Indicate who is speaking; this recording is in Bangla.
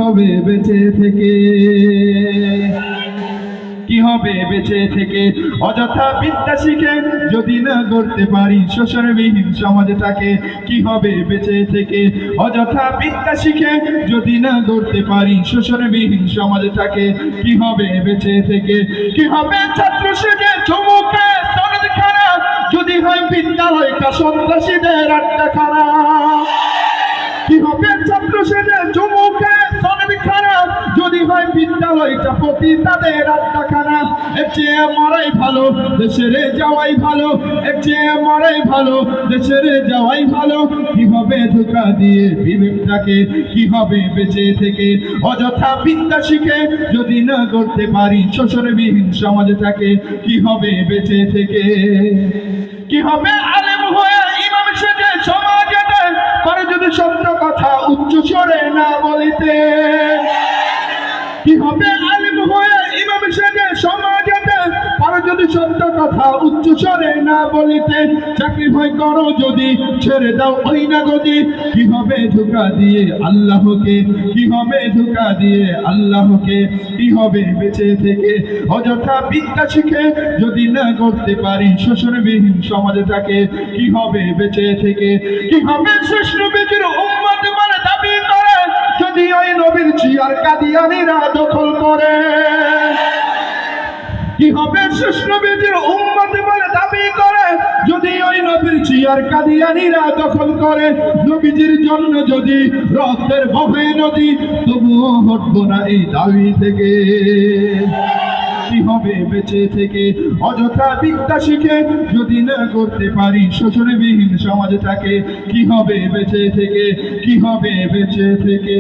Speaker 1: হবে বেঁচে থেকে? কি হবে বেঁচে থেকে? অযথা বিদ্যা শিখে যদি না গড়তে পারি শোষণবিহীন সমাজটাকে, কি হবে বেঁচে থেকে? অযথা বিদ্যা শিখে যদি না গড়তে পারি শোষণবিহীন সমাজটাকে, কি হবে বেঁচে থেকে? কি হবে ছাত্র সেজে চমুকে সনদ খারাপ যদি হয় বিদ্যালয়টা সন্ত্রাসীদের আড্ডাখানা? কি হবে ছাত্র সেজে চমুকে সনদ খারাপ যদি হয় বিদ্যালয়টা পতিতাদের আড্ডাখানা? এর চেয়ে মরাই ভালো, দেশের যাওয়াই ভালো, এর চেয়ে মরাই ভালো, দেশের যাওয়াই ভালো। কি হবে ধোঁকা দিয়ে বিবেকটাকে? কি হবে বেঁচে থেকে? অযথা বিদ্যা শিখে যদি না করতে পারি শোষণবিহীন সমাজটাকে, কি হবে বেঁচে থেকে? কি হবে আলেম হয়ে ইমাম সেজে সমাজেতে পরে যদি সত্য কথা উচ্চ স্বরে না বলিতে? কি হবে আলেম হয়ে ইমাম সেজে সমাজেতে পরে যদি সত্য কথা উচ্চ স্বরে না বলিতে? চাকরি ভয় করো যদি ছেড়ে দাও ওই না গদি, কি হবে ধোঁকা দিয়ে আল্লাহকে? কি হবে ধোঁকা দিয়ে আল্লাহকে? কি হবে বেঁচে থেকে? অযথা বিদ্যা শিখে যদি না করতে পারি শোষণবিহীন সমাজটাকে, কি হবে বেঁচে থেকে? কি হবে শেষ নবীর উম্মত বলে দাবি করে যদি ওই নবীর চেয়ার কাদিয়ানীরা দখল করে? কি হবে শেষ নবীর উম্মত বলে দাবি করে যদি ওই নবীর চেয়ার কাদিয়ানীরা দখল করে? নবীজির জন্য যদি রক্তের বহে নদী তবুও হটবো না এই দাবি থেকে। কি হবে বেঁচে থেকে? অযথা বিদ্যা শিখে যদি না করতে পারি শোষণবিহীন সমাজটাকে, কি হবে বেঁচে থেকে? কি হবে বেঁচে থেকে?